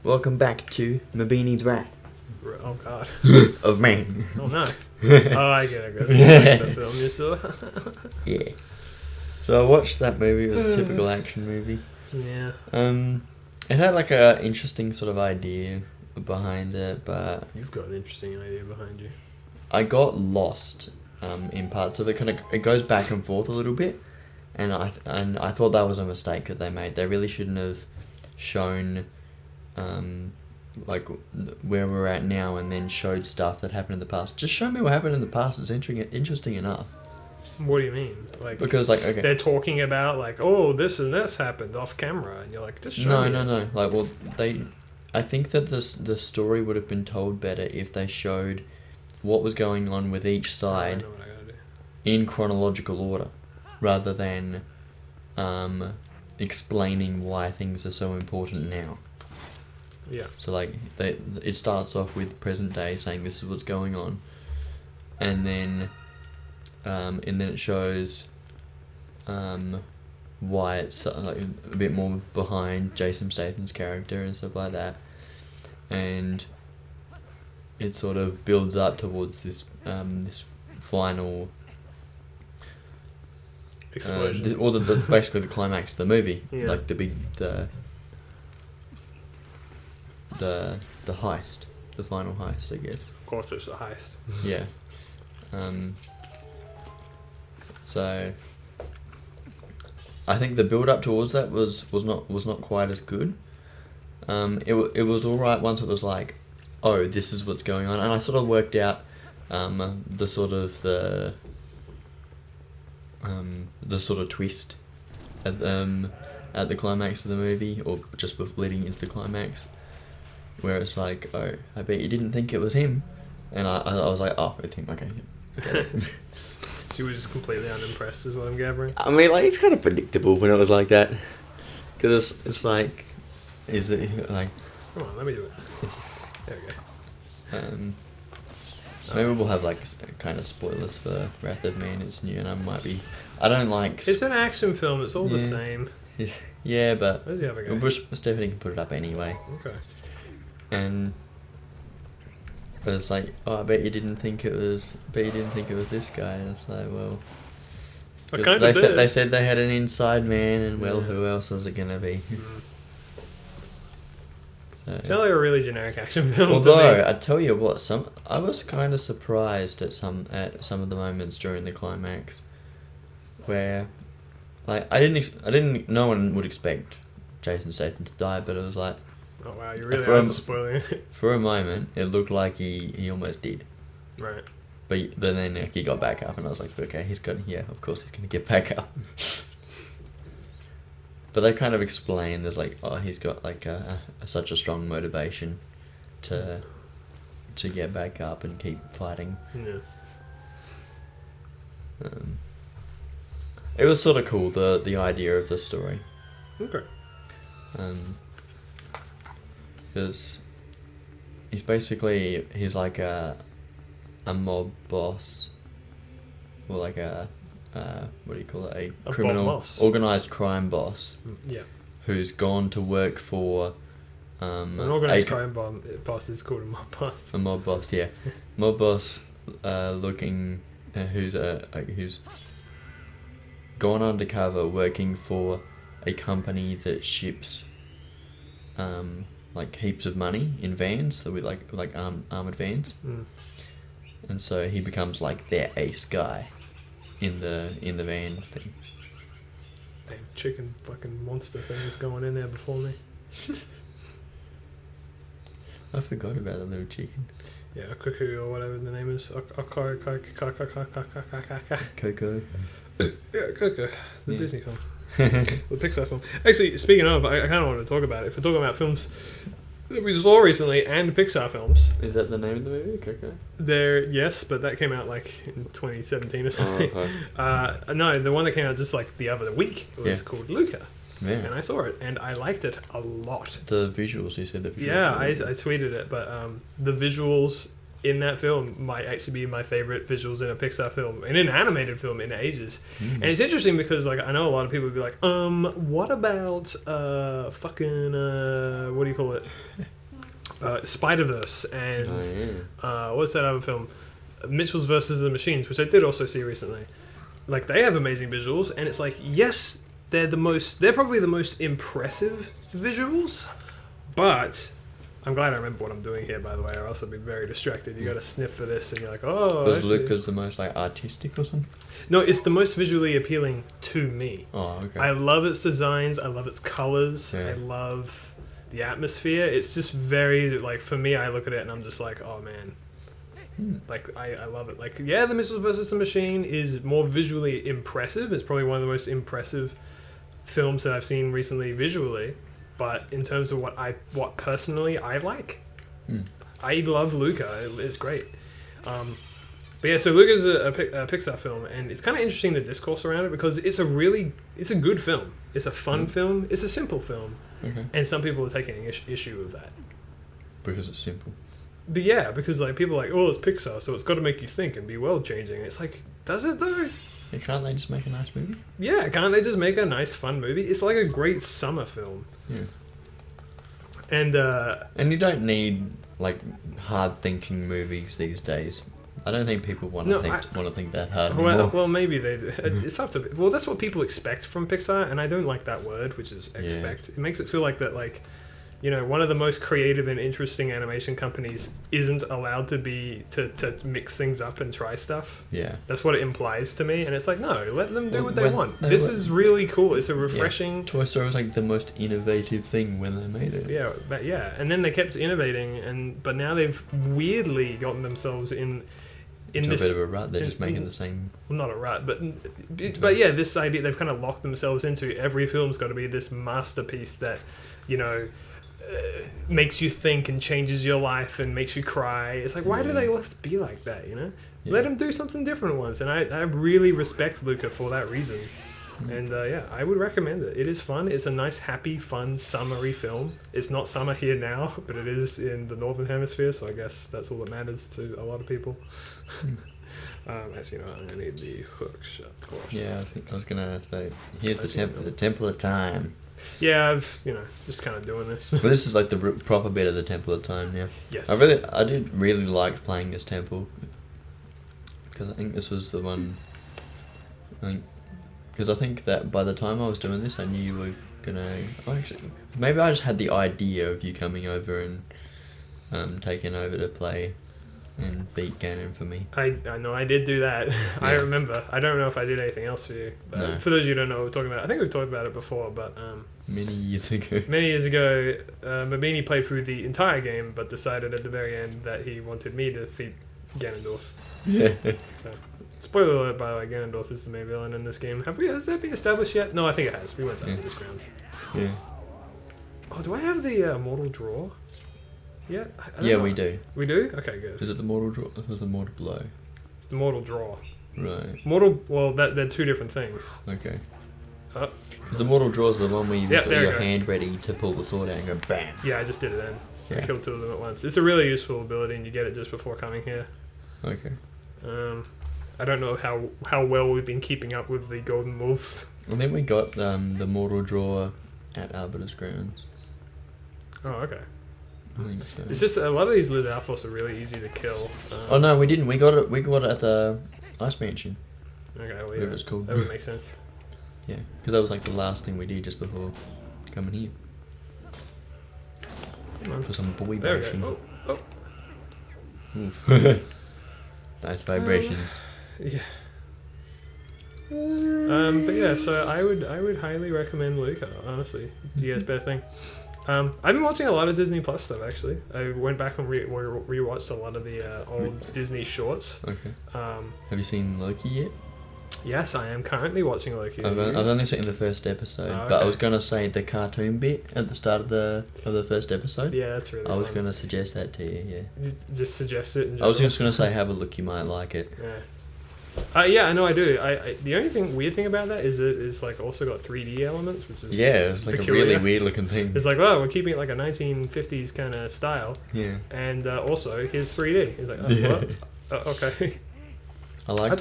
Welcome back to Mabeanie's Rat Oh god. of Maine. Oh no. Oh, I get it. The film you saw. Yeah. So I watched that movie. It was a typical action movie. Yeah. It had like a interesting sort of idea behind it, but You've got an interesting idea behind you. I got lost in parts of it. It goes back and forth a little bit, and I thought that was a mistake that they made. They really shouldn't have shown like where we're at now and then showed stuff that happened in the past. Just show me what happened in the past. It's interesting enough. What do you mean? Like, Because okay, they're talking about like, oh, this and this happened off camera, and you're like, just show me. no. Like, well, I think that the story would have been told better if they showed what was going on with each side I know what I gotta do. in chronological order, rather than explaining why things are so important now. Yeah. So like it starts off with present day saying this is what's going on, and then it shows why it's like a bit more behind Jason Statham's character and stuff like that, and it sort of builds up towards this this final Explosion. Basically the climax of the movie, Yeah. like the heist, the final heist, I guess. Of course, it's a heist. Yeah. So I think the build up towards that was not quite as good. It was all right once it was like, oh, this is what's going on, and I sort of worked out the sort of twist at the climax of the movie, or just before leading into the climax, where it's like, oh, I bet you didn't think it was him, and I was like, oh, it's him, okay. She was just completely unimpressed, is what I'm gathering. I mean, like, it's kind of predictable when it was like that, because it's like, is it like? Come on, let me do it. There we go. Maybe we'll have like kind of spoilers for Wrath of Man. It's new, and I don't like. It's an action film. It's all the Yeah. same. Yeah, but Where's the other guy? Stephanie can put it up anyway. Okay. And but it's like, oh, I bet you didn't think it was. This guy. And it's like, well, I kind of they did. said they had an inside man, and well, who else was it gonna be? It's not like a really generic action film. Although I tell you what, I was kind of surprised at some of the moments during the climax, where, like, I didn't. No one would expect Jason Statham to die, but it was like, Oh wow, you really are just spoiling it. for a moment, it looked like he almost did. Right. But then like, he got back up, and I was like, okay, of course he's gonna get back up. But they kind of explain there's like, oh, he's got like such a strong motivation to get back up and keep fighting. Yeah. It was sort of cool, the idea of the story. Okay. Because he's like a mob boss, or like what do you call it? A criminal, boss. organized crime boss Yeah. who's gone to work for An organised crime boss is called a mob boss. a mob boss. Yeah, mob boss looking who's gone undercover working for a company that ships like heaps of money in vans, so with like armored vans. And so he becomes like their ace guy in the van thing. Damn chicken fucking monster thing is going in there before me. I forgot about the little chicken. Yeah, a cuckoo or whatever the name is. Coco. Yeah, Cuckoo. The Yeah. Disney film. The Pixar film. Actually, speaking of, I kind of want to talk about it. If we're talking about films that we saw recently and Pixar films, Is that the name of the movie, Coco? yes, but that came out like in 2017 or something. Oh, okay. No, the one that came out just like the other week was called Luca. And Yeah. I saw it, and I liked it a lot. The visuals, you said the visuals. Yeah, were I really good. tweeted it, but the visuals in that film might actually be my favorite visuals in a Pixar film, in an animated film in ages. And it's interesting because like I know a lot of people would be like, what about fucking what do you call it? Spider-Verse and what's that other film? Mitchell's versus the Machines, which I did also see recently. Like they have amazing visuals, and it's like yes, they're probably the most impressive visuals, but I'm glad I remember what I'm doing here, by the way, or else I'd be very distracted. You got to sniff for this, and you're like, oh. Was Luca's the most like artistic or something? No, it's the most visually appealing to me. Oh, okay. I love its designs. I love its colors. Yeah. I love the atmosphere. It's just very like for me. I look at it and I'm just like, oh man. Like I love it. Like yeah, the Mitchell versus the Machine is more visually impressive. It's probably one of the most impressive films that I've seen recently visually. But in terms of what personally I like, I love Luca. It's great. But yeah, so Luca's a Pixar film, and it's kind of interesting the discourse around it because it's a good film. It's a fun film. It's a simple film, and some people are taking issue with that because it's simple. But yeah, because like people are like, oh, it's Pixar, so it's got to make you think and be world changing. It's like, does it though? Can't they just make a nice movie? Yeah, can't they just make a nice fun movie? It's like a great summer film. Yeah. And you don't need like hard thinking movies these days. I don't think people want to think that hard anymore. Well, maybe they. It's up to. Well, that's what people expect from Pixar, and I don't like that word, which is expect. Yeah. It makes it feel like that, like, you know, one of the most creative and interesting animation companies isn't allowed to mix things up and try stuff. Yeah. That's what it implies to me, and it's like, no, let them do what they want. This is really cool. It's a refreshing. Yeah. Toy Story was like the most innovative thing when they made it. Yeah, and then they kept innovating, but now they've weirdly gotten themselves in this, a bit of a rut. They're just making the same. Well, not a rut, but yeah, this idea they've kind of locked themselves into. Every film's got to be this masterpiece that, you know, makes you think and changes your life and makes you cry. It's like, why do they have to be like that? You know, let them do something different once. And I really respect Luca for that reason. And I would recommend it. It is fun. It's a nice, happy, fun, summery film. It's not summer here now, but it is in the Northern Hemisphere, so I guess that's all that matters to a lot of people. Actually, you know, I'm going to need the hook shut. Yeah, I was going to say, here's the Temple of Time. Yeah, I've, just kind of doing this. But this is like the proper bit of the Temple of Time, yeah. Yes. I did really like playing this temple. Because I think this was the one... Because I think that by the time I was doing this, I knew you were gonna... Oh, actually, maybe I just had the idea of you coming over and taking over to play and beat Ganon for me. I know I did do that. Yeah. I remember. I don't know if I did anything else for you. But no. For those of you who don't know what we're talking about, I think we've talked about it before, but... Many years ago, Mabeanie played through the entire game, but decided at the very end that he wanted me to defeat Ganondorf. Yeah. So... Spoiler alert, by the way, Ganondorf is the main villain in this game. Has that been established yet? No, I think it has. We went to Underground Grounds. Yeah. Oh, do I have the Mortal Draw yet? Yeah, we do. We do? Okay, good. Is it the Mortal Draw or the Mortal Blow? It's the Mortal Draw. Right. Well, they're two different things. Okay. Because the Mortal Draw is the one where you've got your hand ready to pull the sword out and go bam. Yeah, I just did it then. Yeah. I killed two of them at once. It's a really useful ability, and you get it just before coming here. Okay. I don't know how well we've been keeping up with the Golden Wolves. And then we got the Mortal Draw at Arbiter's Grounds. Oh, okay. I think so. It's just a lot of these Lizalfos are really easy to kill. Oh no, we didn't. We got it at the Ice Mansion. Okay, well, whatever it's called. That would make sense. Yeah, because that was like the last thing we did just before coming here. Come on. For some boy bashing. Oh. Oof. Nice vibrations. Yeah. But yeah, so I would highly recommend Luca, honestly. Do you guys better thing? I've been watching a lot of Disney Plus stuff, actually. I went back and rewatched a lot of the old Disney shorts. Okay. Have you seen Loki yet? Yes, I am currently watching Loki. I've only seen the first episode, but I was going to say the cartoon bit at the start of the first episode. Yeah, that's really I was going to suggest that to you, yeah. Just suggest it. I was just going to say have a look, you might like it. Yeah. Yeah, I know I do. I the only weird thing about that is it's like also got 3D elements, which is Yeah, it's like peculiar. a really weird looking thing. It's like, oh, we're keeping it like a 1950s kind of style. Yeah. And also, here's 3D. He's like, oh, Yeah. what? Okay. I like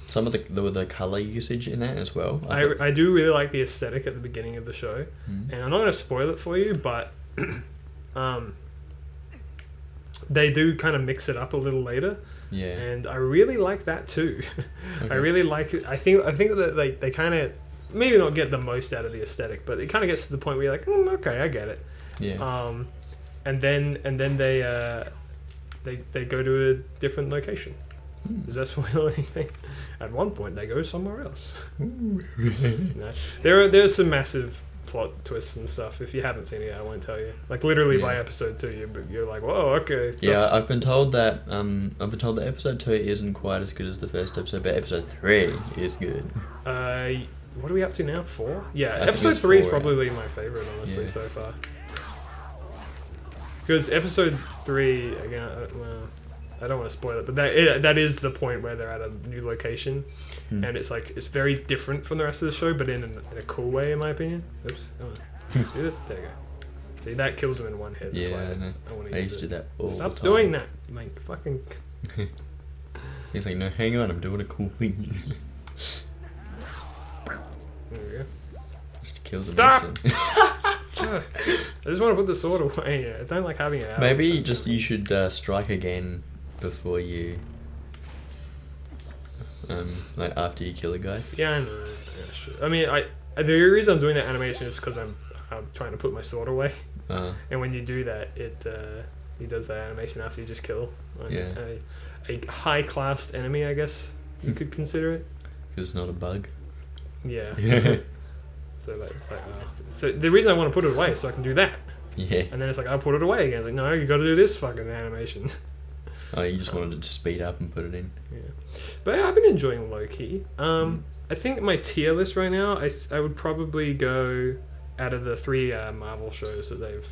some of the color usage in that as well. I do really like the aesthetic at the beginning of the show, and I'm not going to spoil it for you, but they do kind of mix it up a little later. Yeah. And I really like that too. Okay. I really like it. I think that they kind of maybe not get the most out of the aesthetic, but it kind of gets to the point where you're like, okay, I get it. Yeah. And then they go to a different location. Does that spoil anything? At one point, they go somewhere else. No. There's some massive plot twists and stuff. If you haven't seen it, I won't tell you. Like literally by episode 2, you're like, whoa, okay. Yeah, I've been told that episode 2 isn't quite as good as the first episode, but episode 3 is good. What are we up to now? 4? Yeah, I episode think 3 is it's 4, probably my favorite, honestly, Yeah. so far. Because episode 3 again, I don't want to spoil it, but that is the point where they're at a new location, and it's like it's very different from the rest of the show, but in a cool way, in my opinion. Oops. There you go. See, that kills them in one hit. That's why Yeah, I know. I want to I use used to it. do that all the time. Stop doing that, like fucking. He's like, no, hang on, I'm doing a cool thing. There we go. Just to kill the Stop! mission. I just want to put the sword away. I don't like having it out. Maybe you should strike again before you, like after you kill a guy. Yeah, I know. Yeah, sure. I mean, the reason I'm doing that animation is because I'm trying to put my sword away, and when you do that, he does that animation after you just kill a high class enemy, I guess you could consider it. Because it's not a bug. Yeah. So the reason I want to put it away is so I can do that. Yeah. And then it's like I'll put it away again. Like, no, you got to do this fucking animation. Oh, you just wanted it to speed up and put it in. Yeah, but yeah, I've been enjoying Loki. I think my tier list right now, I would probably go out of the 3 Marvel shows that they've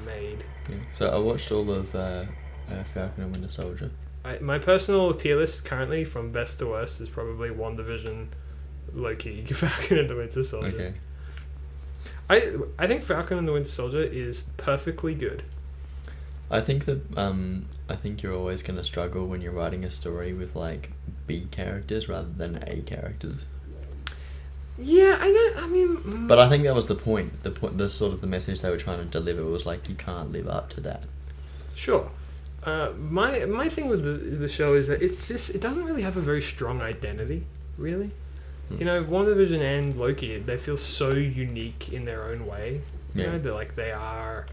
made. Yeah. So I watched all of Falcon and Winter Soldier. My personal tier list currently, from best to worst, is probably WandaVision, Loki, Falcon and the Winter Soldier. Okay. I think Falcon and the Winter Soldier is perfectly good. I think that I think you're always going to struggle when you're writing a story with like B characters rather than A characters. Yeah, I mean, But I think that was the point. The sort of the message they were trying to deliver was like you can't live up to that. Sure. My thing with the show is that it doesn't really have a very strong identity, really. You know, WandaVision and Loki, they feel so unique in their own way. You know, they are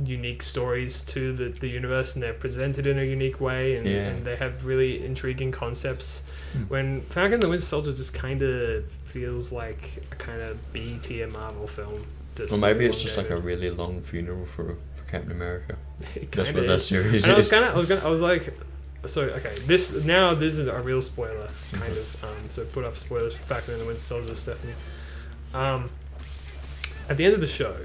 unique stories to the universe, and they're presented in a unique way, and they have really intriguing concepts. When Falcon and the Winter Soldier just kind of feels like a kind of B tier Marvel film. Or maybe it's just like a really long funeral for Captain America. That's what that series and is. I was like, so okay, this is a real spoiler, kind of. So put up spoilers for Falcon and the Winter Soldier, Stephanie. At the end of the show,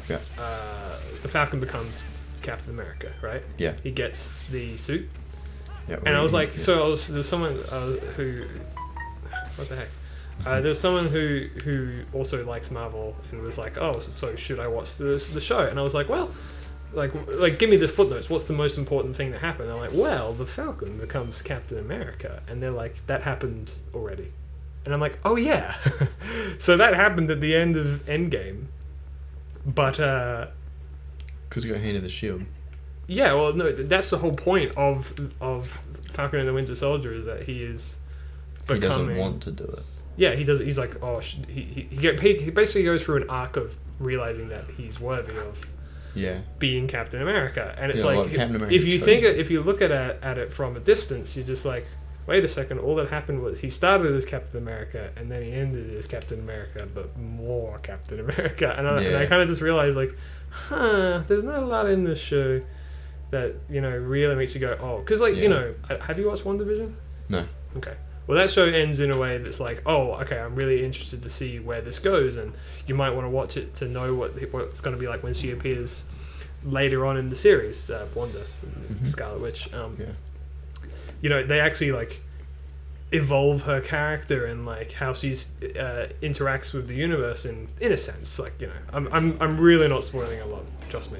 the Falcon becomes Captain America, right? Yeah. He gets the suit, Yeah. and I was like, there's someone who, what the heck? There was someone who also likes Marvel and was like, oh, so should I watch the show? And I was like, well, like give me the footnotes. What's the most important thing that happened? And I'm like, well, the Falcon becomes Captain America, and they're like, that happened already. And I'm like, oh yeah, so that happened at the end of Endgame, but because he got handed the shield. yeah, well, no, that's the whole point of Falcon and the Winter Soldier, is that he is becoming. He doesn't want to do it. Yeah, he does. He's like, oh, he basically goes through an arc of realizing that he's worthy of being Captain America, and it's like if you look at it from a distance, you're just like, wait a second, all that happened was he started as Captain America and then he ended as Captain America, but more Captain America, and I kind of just realized like, there's not a lot in this show that really makes you go, oh, because have you watched WandaVision? No. Okay. Well, that show ends in a way that's like, oh, okay, I'm really interested to see where this goes, and you might want to watch it to know what it's going to be like when she appears later on in the series, Wanda, Scarlet Witch. you know, they actually like evolve her character and like how she's interacts with the universe in a sense. Like, you know, I'm really not spoiling a lot, trust me.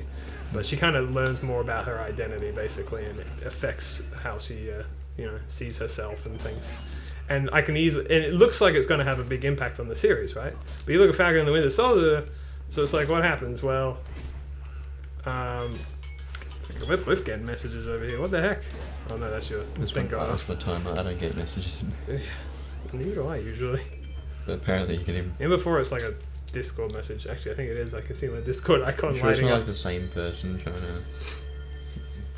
But she kind of learns more about her identity basically, and it affects how she you know, sees herself and things. And I can easily, and it looks like it's going to have a big impact on the series, right? But you look at Falcon and the Winter Soldier, so it's like, what happens? Well, we're both getting messages over here. What the heck? Oh no, that's your thing going off. That's my timer. I don't get messages. Neither do I usually. But apparently you get him. And before it's like a Discord message. Actually, I think it is. I can see my Discord icon I'm sure it's lighting not up. like the same person trying to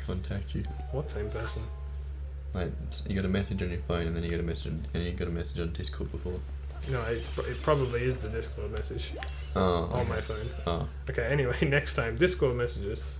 contact you. What same person? Like, you got a message on your phone, and then you got a message, and you got a message on Discord before. No, it probably is the Discord message Oh. on Okay. my phone. Oh. Okay, anyway, next time, Discord messages.